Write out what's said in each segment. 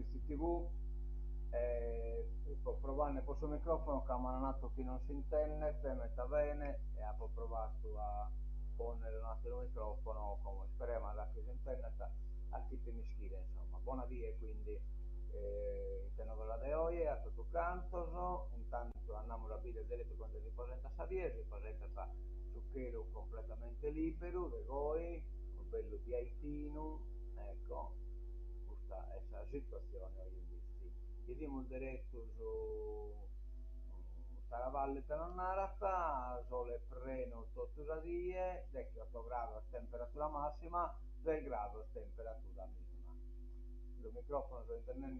questi TV, provare questo microfono che mi hanno dato qui non si internet, metà bene, e ho provato a ponere un altro microfono come speriamo da chiesa internet a chi mi scrive, insomma, buona via, quindi telenovela de hoy a tutto canto, intanto andiamo a vedere delle quando si presenta Savier, si presenta Zucchero completamente libero, de voi, un bello piaitino, ecco, questa è la situazione oggi. Chiediamo diretto su Saravalle Tenonnarata, sole freno totturadie, 8 gradi temperatura massima, 3 gradi temperatura minima. Il microfono su internet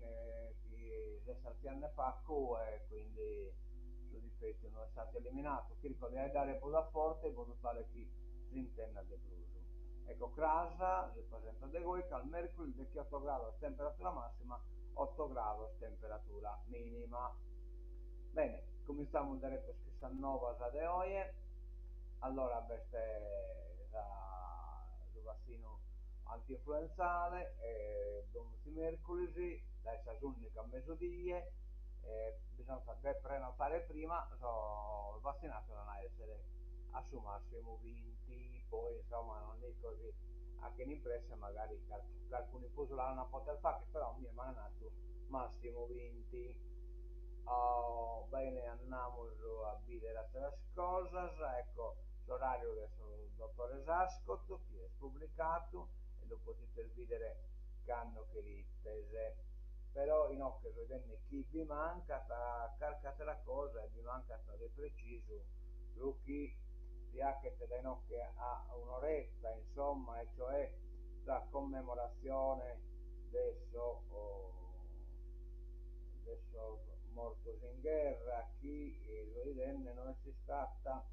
che 6 anni fa e quindi il difetto non è stato eliminato. Cerco di dare un po' forte in modo tale che si interna di bluso. Ecco, Crasa rappresenta di voi che al mercoledì 8 gradi temperatura massima, 8 gradi temperatura minima. Bene, cominciamo diretto a nuova de oggi. Allora, queste il vaccino anti-influenzale, domani mercoledì, dai unica a mezzodì, bisogna prenotare prima, il vaccinato non ha essere a su massimo 20, poi insomma non è così, anche in impresa magari alcuni pusulani non poter fare, però mi è mandato massimo 20. Oh, bene, andiamo a vedere altre cose, ecco l'orario del dottore Sascotto che è pubblicato e lo potete vedere canno che rittese, però in occasione venne chi vi manca carcate la cosa e vi manca di preciso lo chi vi ha che te a un'oretta, insomma, e cioè la commemorazione adesso morto in guerra, chi lo idenne non è stata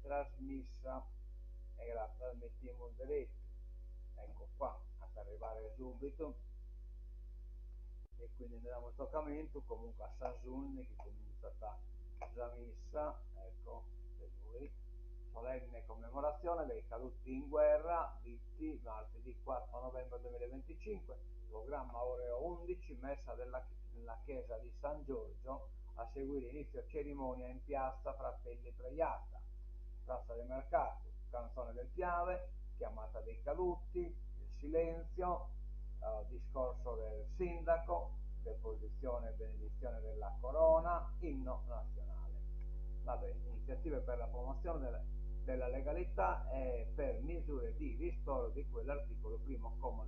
trasmessa e la trasmettiamo in diretto, ecco qua, ad arrivare subito, e quindi andiamo al toccamento, comunque a Sasunni che comincia la messa, ecco, per lui, solenne commemorazione dei caduti in guerra, vitti martedì 4 novembre 2025, programma ore 11, messa nella chiesa di San Giorgio, a seguire inizio cerimonia in piazza Fratelli Preiata, piazza del mercato, canzone del Piave, chiamata dei caduti, il silenzio, discorso del sindaco, deposizione e benedizione della corona, inno nazionale. Vabbè, iniziative per la promozione della legalità e per misure di ristoro di quell'articolo primo comma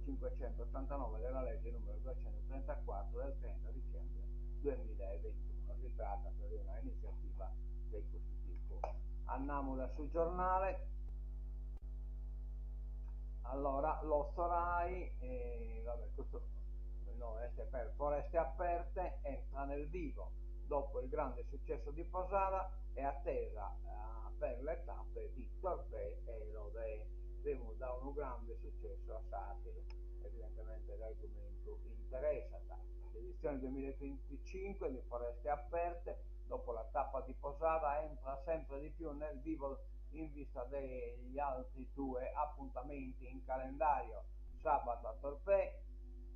589 della legge numero 234 del 30 dicembre 2021. Si tratta di una iniziativa di questo tipo. Andiamo da sul giornale. Allora, l'Osso Rai, vabbè, questo no, per Foreste Aperte entra nel vivo. Dopo il grande successo di Posada è attesa per le tappe di Torpè e Lodè. Vediamo da un grande successo a Satiro, evidentemente l'argomento interessa. L'edizione 2025 di Foreste Aperte, dopo la tappa di Posada, entra sempre di più nel vivo in vista degli altri 2 appuntamenti in calendario, sabato a Torpè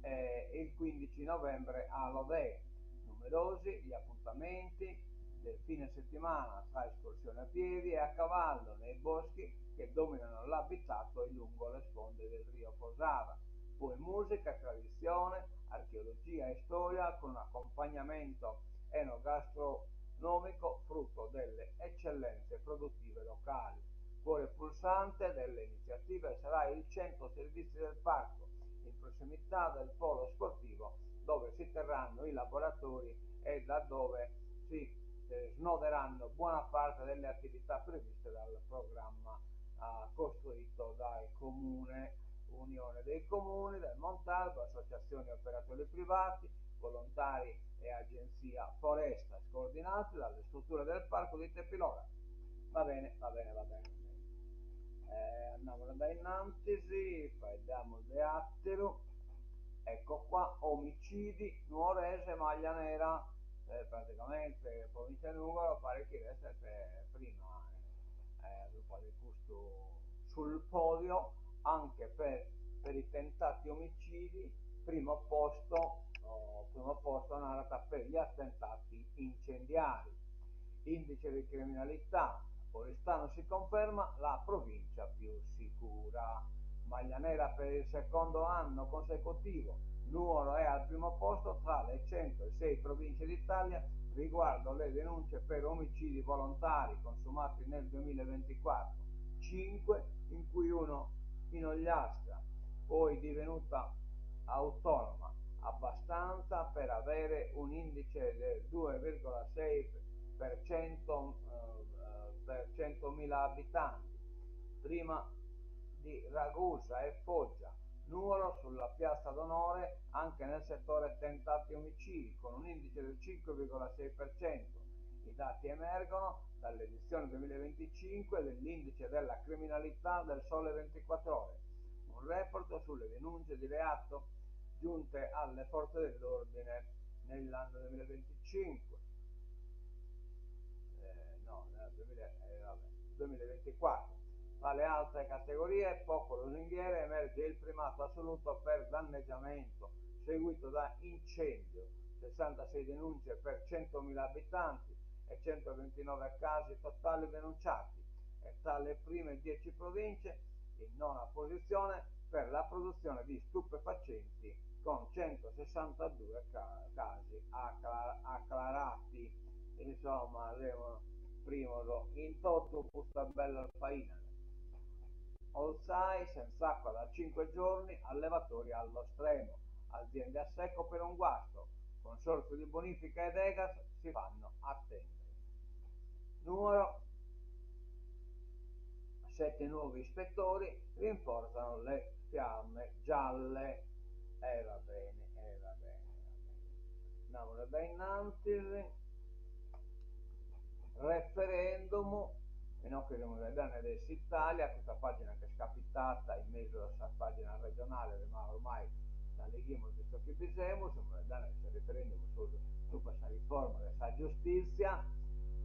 e il 15 novembre a Lodè. Numerosi gli appuntamenti del fine settimana tra escursioni a piedi e a cavallo nei boschi che dominano l'abitato e lungo le sponde del Rio Posada. Poi musica, tradizione, archeologia e storia con un accompagnamento enogastronomico frutto delle eccellenze produttive locali. Cuore pulsante delle iniziative sarà il centro servizi del parco, in prossimità del polo sportivo, dove si terranno i laboratori e da dove si snoderanno buona parte delle attività previste dal programma costruito dal Comune, Unione dei Comuni, del Montalbo, associazioni e operatori privati, volontari e agenzia foresta, scordinati dalle strutture del parco di Tepilora. Va bene, va bene, va bene. Andiamo da innanzi, vediamo il deattero, ecco qua, omicidi, Nuorese, Maglia Nera, praticamente provincia di Nuoro, pare che resta prima, un po' di gusto sul podio, anche per i tentati omicidi, primo posto per gli attentati incendiari. Indice di criminalità, Oristano si conferma la provincia più sicura. Maglia nera per il secondo anno consecutivo, Nuoro è al primo posto tra le 106 province d'Italia riguardo le denunce per omicidi volontari consumati nel 2024, 5 in cui uno in Ogliastra, poi divenuta autonoma abbastanza per avere un indice del 2,6% per 100.000 abitanti, prima di Ragusa e Foggia. Nuoro sulla piazza d'onore anche nel settore tentati omicidi con un indice del 5,6%. I dati emergono dall'edizione 2025 dell'indice della criminalità del Sole 24 Ore, un report sulle denunce di reato giunte alle forze dell'ordine nell'anno 2025. 2024. Tra le altre categorie, poco lusinghiere, emerge il primato assoluto per danneggiamento, seguito da incendio, 66 denunce per 100.000 abitanti e 129 casi totali denunciati, e tra le prime 10 province in nona posizione per la produzione di stupefacenti con 162 casi acclarati. Insomma, primo in toto questa bella faina. Olsai senza acqua da 5 giorni, allevatori allo stremo, aziende a secco per un guasto, consorzio di bonifica ed Egas si fanno attendere. Numero 7 nuovi ispettori rinforzano le fiamme gialle. Va bene. Andiamo da innanzi. Referendum, in occasione delle donne dell'Italia, questa pagina che è scappitata in mezzo alla pagina regionale, ma ormai la leghiamo visto che bisogna, il referendum su questa riforma della giustizia,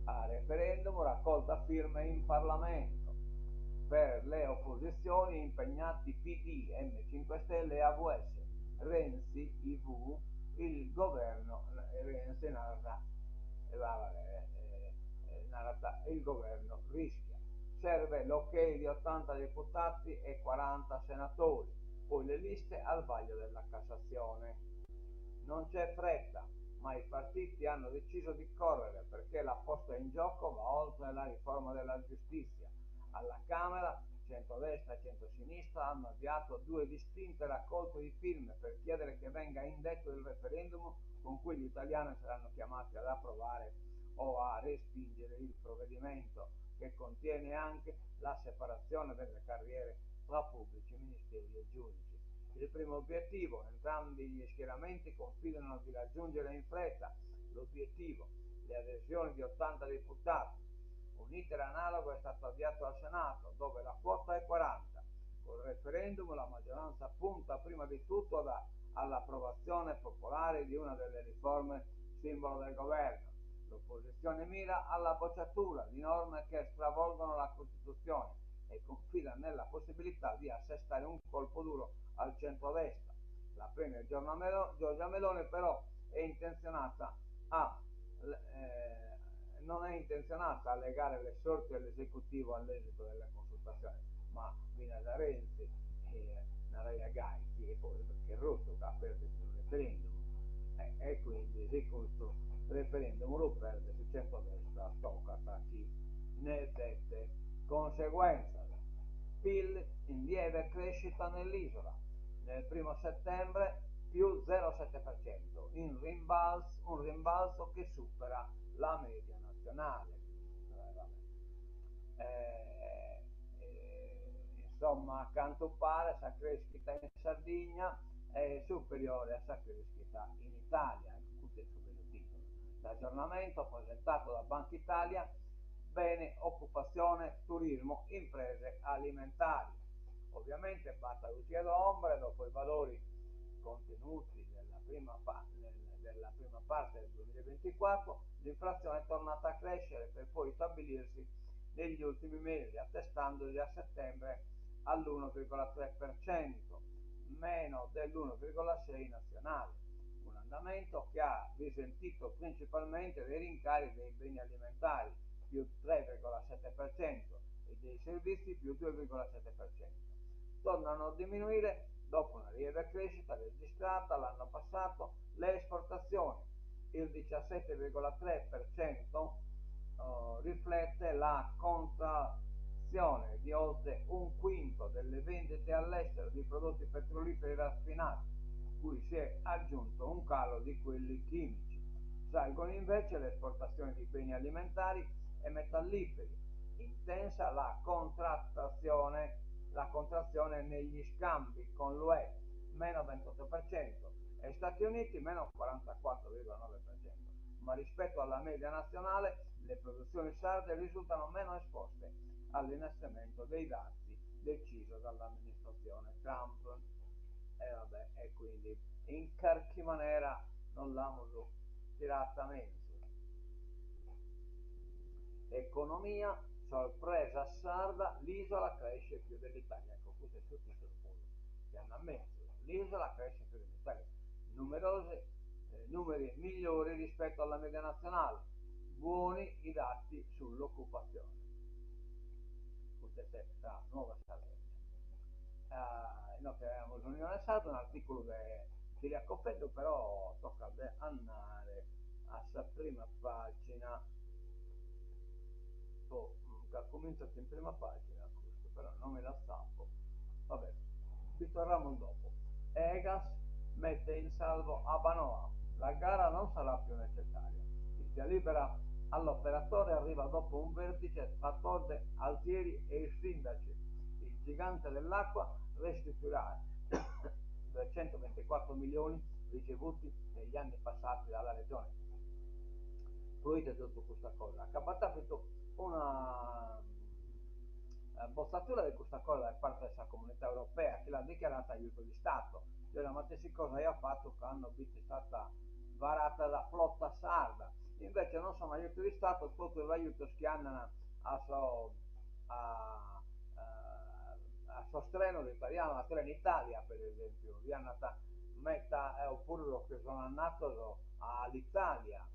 a referendum, raccolta firme in Parlamento per le opposizioni impegnati PD, M5 Stelle e AVS, Renzi, IV, il governo, Renzi narra, il governo rischia. Serve l'ok di 80 deputati e 40 senatori, poi le liste al vaglio della Cassazione. Non c'è fretta, ma i partiti hanno deciso di correre perché la posta in gioco va oltre la riforma della giustizia. Alla Camera, centrodestra e centrosinistra hanno avviato 2 distinte raccolte di firme per chiedere che venga indetto il referendum con cui gli italiani saranno chiamati ad approvare o a respingere il provvedimento, che contiene anche la separazione delle carriere tra pubblici ministeri e giudici. Il primo obiettivo, entrambi gli schieramenti confidano di raggiungere in fretta l'obiettivo, le adesioni di 80 deputati. Un iter analogo è stato avviato al Senato, dove la quota è 40. Col referendum la maggioranza punta prima di tutto all'approvazione popolare di una delle riforme simbolo del governo. L'opposizione mira alla bocciatura di norme che stravolgono la Costituzione e confida nella possibilità di assestare un colpo duro al centrodestra. La premier Giorgia Meloni però non è intenzionata a legare le sorti dell'esecutivo all'esito delle consultazioni, ma viene da Renzi e Naraia Gaiti e poi perché Russo che ha perso il referendum e quindi se questo referendum lo perde su centrodestra tocca a chi ne dette conseguenza. PIL in lieve crescita nell'isola, nel primo settembre più 0,7%, un rimbalzo che supera la media nazionale. Insomma, a quanto pare sa crescita in Sardegna è superiore a sa crescita in Italia, l'aggiornamento presentato da Banca Italia, bene, occupazione, turismo, imprese alimentari. Ovviamente battaluci ad ombre dopo i valori contenuti della prima parte del 2024, l'inflazione è tornata a crescere per poi stabilirsi negli ultimi mesi, attestandosi a settembre all'1,3%, meno dell'1,6% nazionale. Un andamento segmento che ha risentito principalmente dei rincari dei beni alimentari, più 3,7%, e dei servizi più 2,7%. Tornano a diminuire, dopo una lieve crescita registrata l'anno passato, le esportazioni. Il 17,3% riflette la contrazione di oltre un quinto delle vendite all'estero di prodotti petroliferi raffinati, cui si è aggiunto un calo di quelli chimici. Salgono invece le esportazioni di beni alimentari e metalliferi. Intensa la contrazione negli scambi con l'UE, meno 28%, e Stati Uniti meno 44,9%, ma rispetto alla media nazionale le produzioni sarde risultano meno esposte all'innalzamento dei dazi deciso dall'amministrazione Trump. E quindi in qualche maniera non l'hanno tirata meno. Economia, sorpresa sarda, l'isola cresce più dell'Italia. Ecco, questo è il sottotitolo che hanno ammesso. L'isola cresce più dell'Italia. Numeri migliori rispetto alla media nazionale. Buoni i dati sull'occupazione. Questa è la nuova Sardegna. No, che avevamo l'Unione Sarda, un articolo di Jacopedo, però tocca andare a sa prima pagina. Che ha cominciato in prima pagina questo, però non me la stappo. Vabbè, ci torniamo dopo. Egas mette in salvo Abbanoa, la gara non sarà più necessaria. Il via libera all'operatore arriva dopo un vertice tra Torde, Altieri e i sindaci. Il gigante dell'acqua restituirà 224 milioni ricevuti negli anni passati dalla regione. Fruite tutta questa cosa. Ha capitato una bozzatura di questa cosa da parte della comunità europea che l'ha dichiarata aiuto di Stato. Cioè, ma che cosa ha fatto quando è stata varata la flotta sarda? Invece non sono aiuti di Stato, tutto l'aiuto che hanno a sostegno l'italiano, a Trenitalia per esempio, oppure che sono andato all'Italia.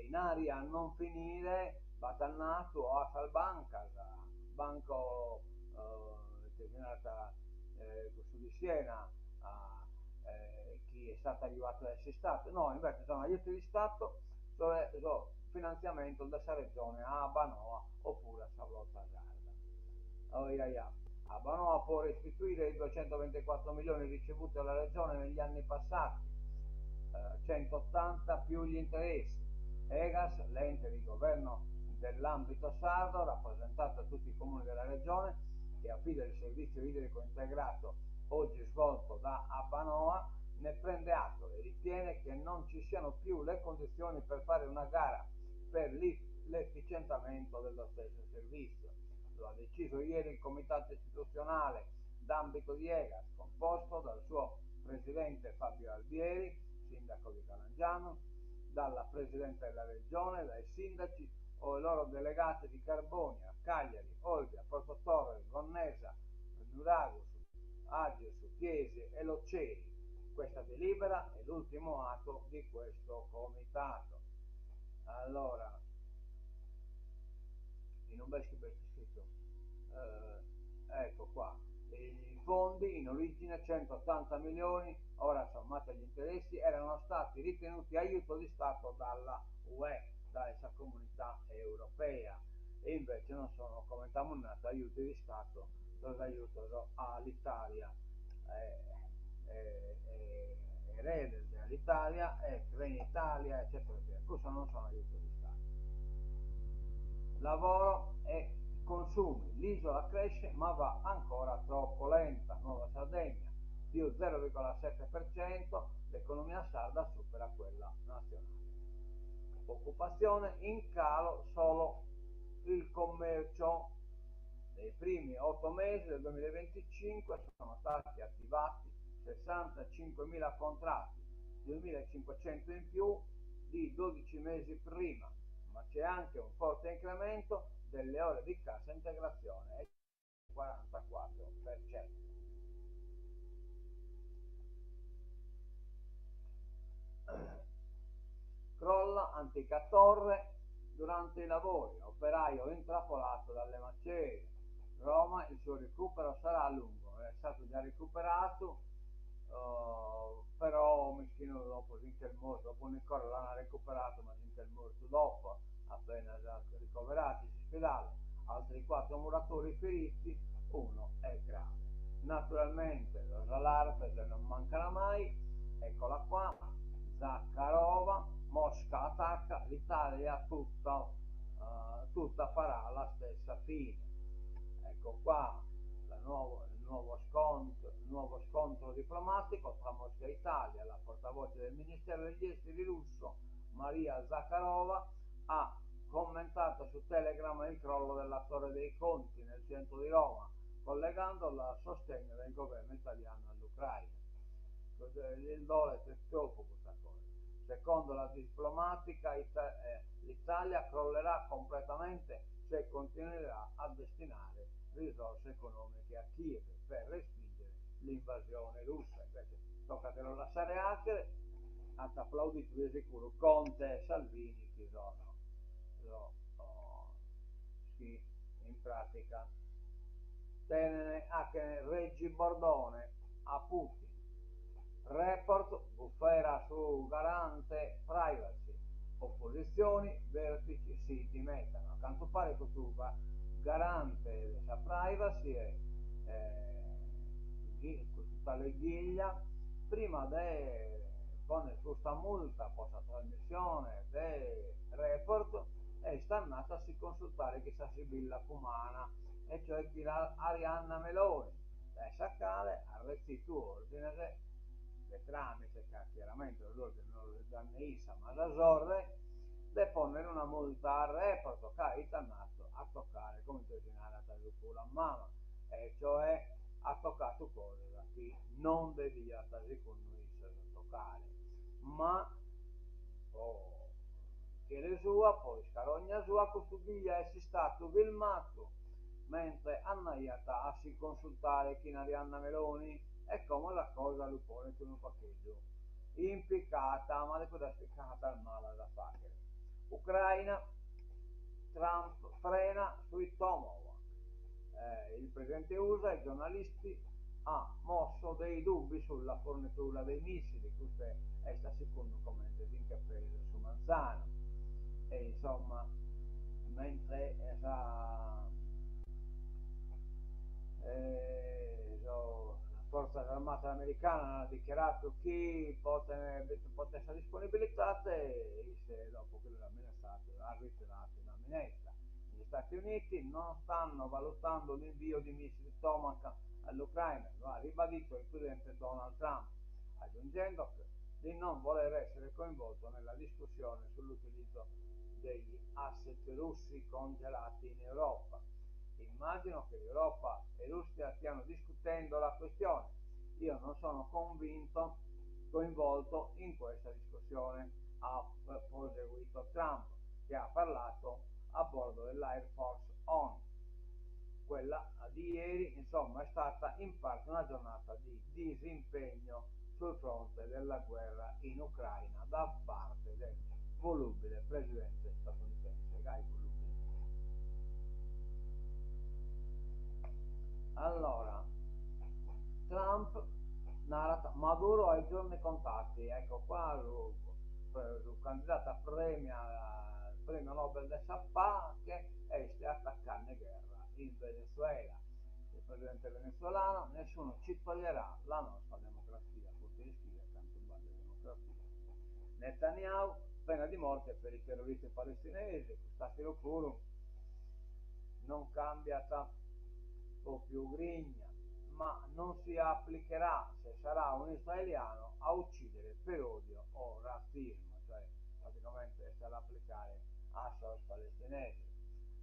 In aria a non finire Batannato o a Salbanca, banco che è nata su di Siena, chi è stato aiutato da essere stato. No, invece sono aiuti di Stato, cioè finanziamento da questa regione a Abbanoa oppure a Savlotta Garda. Abbanoa può restituire i 224 milioni ricevuti dalla regione negli anni passati, 180 più gli interessi. Egas, l'ente di governo dell'ambito sardo, rappresentato da tutti i comuni della regione, che affida il servizio idrico integrato oggi svolto da Abbanoa, ne prende atto e ritiene che non ci siano più le condizioni per fare una gara per l'efficientamento dello stesso servizio. Lo ha deciso ieri il comitato istituzionale d'ambito di Egas, composto dal suo presidente Fabio Albieri, sindaco di Calangiano, dalla presidente della regione, dai sindaci o i loro delegati di Carbonia, Cagliari, Olbia, Porto Torre, Gonnesa, Nuragus, Agios, Chiesi e Loceri. Questa delibera è l'ultimo atto di questo comitato. Allora, in un bel scritto, ecco qua, i fondi in origine 180 milioni, ora sommati agli interessi, erano stati ritenuti aiuto di Stato dalla UE, dalla comunità europea, e invece non sono, come comunicato, aiuti di Stato, aiuto all'Italia, erede dell'Italia, Trenitalia, eccetera, eccetera. Questo non sono aiuti di Stato. Lavoro e consumi, l'isola cresce ma va ancora troppo lenta. Nuova Sardegna più 0,7%, l'economia sarda supera quella nazionale. Occupazione in calo solo il commercio. Nei primi 8 mesi del 2025 sono stati attivati 65.000 contratti, 2.500 in più di 12 mesi prima, ma c'è anche un forte incremento delle ore di cassa integrazione, il 44%. antica torre durante i lavori, operaio intrappolato dalle macerie. Roma, il suo recupero sarà lungo, è stato già recuperato, però Mischino dopo finché il morto, dopo Nicola l'hanno recuperato, ma finché il morto dopo, appena già ricoverati in ospedale, altri 4 muratori feriti, uno è grave. Naturalmente Rosa Larpes non mancherà mai, eccola qua, Zakharova, Mosca attacca, l'Italia tutta farà la stessa fine. Ecco qua il nuovo scontro diplomatico tra Mosca e Italia. La portavoce del Ministero degli Esteri russo, Maria Zakharova, ha commentato su Telegram il crollo della Torre dei Conti nel centro di Roma, collegandolo al sostegno del governo italiano all'Ucraina. Il dole è troppo questa cosa. Secondo la diplomatica, l'Italia crollerà completamente se continuerà a destinare risorse economiche a Kiev per respingere l'invasione russa. Invece tocca che lo lasciare Acre, ha applaudito di sicuro Conte e Salvini che sono sì, in pratica tenere anche Reggi Bordone a Putin. Report, bufera su garante privacy, opposizioni, vertici si dimettano. A quanto pare questo garante della privacy è tale Ghiglia, prima con questa multa posta trasmissione del report è stannata a si consultare chissà Sibilla Cumana, e cioè chi Arianna Meloni, la Sciacale ha restituito ordine le tramite che chiaramente l'ordine non le danno Isa ma da Zorre de ponere una multa al report che è tornato a toccare come intestinare a Tasucula a mano, e cioè ha toccato cose da chi non devia Tasucula toccare, ma chiede sua, poi scarogna sua, questo Ghiglia è stato filmato mentre annaiata a si consultare chi Arianna Meloni, e come la cosa lo pone con un pacchetto impiccata, ma di cosa spiccata al male da fare. Ucraina, Trump frena sui Tomahawk, il presidente USA e i giornalisti ha mosso dei dubbi sulla fornitura dei missili, questo è stato secondo commenti che ha preso su Manzano, e insomma mentre la forza armata americana ha dichiarato chi potesse disponibilità e dopo che l'ha minacciato ha ritirato la minaccia. Gli Stati Uniti non stanno valutando l'invio di missili Tomahawk all'Ucraina, lo ha ribadito il presidente Donald Trump, aggiungendo di non voler essere coinvolto nella discussione sull'utilizzo degli asset russi congelati in Europa. Immagino che l'Europa e Russia stiano discutendo la questione. Io non sono coinvolto in questa discussione, ha proseguito Trump, che ha parlato a bordo dell'Air Force One. Quella di ieri, insomma, è stata in parte una giornata di disimpegno sul fronte della guerra in Ucraina da parte del volubile presidente statunitense Guy Volubile. Allora, Trump narra Maduro ai giorni contatti, ecco qua il candidato a premio Nobel de Sapà che esce a attaccarne guerra in Venezuela. Il presidente venezuelano: nessuno ci toglierà la nostra democrazia, Putin scrive tanto vale democrazia. Netanyahu, pena di morte per i terroristi palestinesi, statelo pure, non cambia o più grigna, ma non si applicherà se sarà un israeliano a uccidere per odio o razzismo, cioè praticamente sarà applicare a sos palestinesi.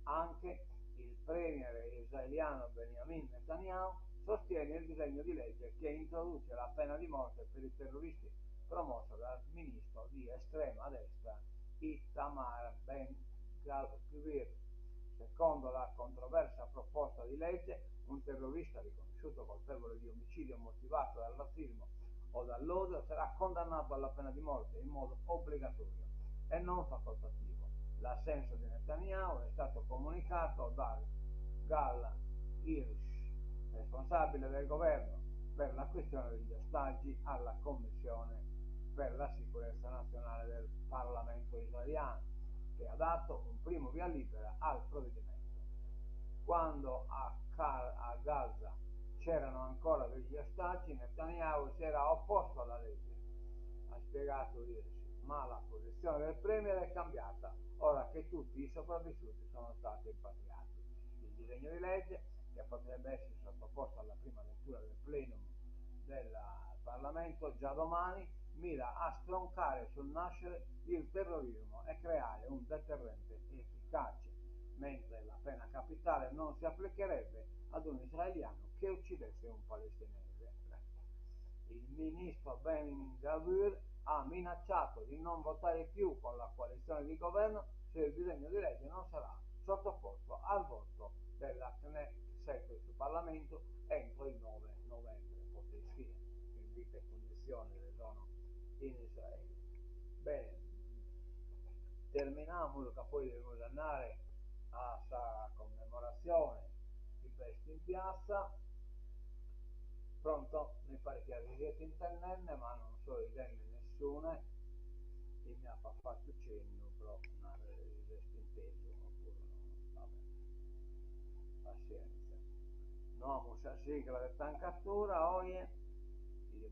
Anche il premier israeliano Benjamin Netanyahu sostiene il disegno di legge che introduce la pena di morte per i terroristi promosso dal ministro di estrema destra Itamar Ben-Gvir. Secondo la controversa proposta di legge, un terrorista riconosciuto colpevole di omicidio motivato dal razzismo o dall'odio sarà condannato alla pena di morte in modo obbligatorio e non facoltativo. L'assenso di Netanyahu è stato comunicato da Gal Hirsch, responsabile del governo per la questione degli ostaggi, alla Commissione per la sicurezza nazionale del Parlamento israeliano, che ha dato un primo via libera al provvedimento. Quando a Gaza c'erano ancora degli ostaggi, Netanyahu si era opposto alla legge, ha spiegato Hirsch, ma la posizione del premier è cambiata ora che tutti i sopravvissuti sono stati rimpatriati. Il disegno di legge, che potrebbe essere sottoposto alla prima lettura del plenum del Parlamento già domani, mira a stroncare sul nascere il terrorismo e creare un deterrente efficace, mentre la pena capitale non si applicherebbe ad un israeliano che uccidesse un palestinese. Il ministro Ben Gvir ha minacciato di non votare più con la coalizione di governo se il disegno di legge non sarà sottoposto al voto della Knesset sul Parlamento entro il 9 novembre. Potete scrivere, invito e condizioni che sono in Israele. Bene, terminiamo, che poi dobbiamo andare a questa commemorazione di Festa in piazza. Pronto? Mi pare che siete internet, ma non so idee nessuna, e mi ha fatto cenno, però non resta inteso, oppure no, vabbè, pazienza. No, la sigla de tan cattura, oye, y de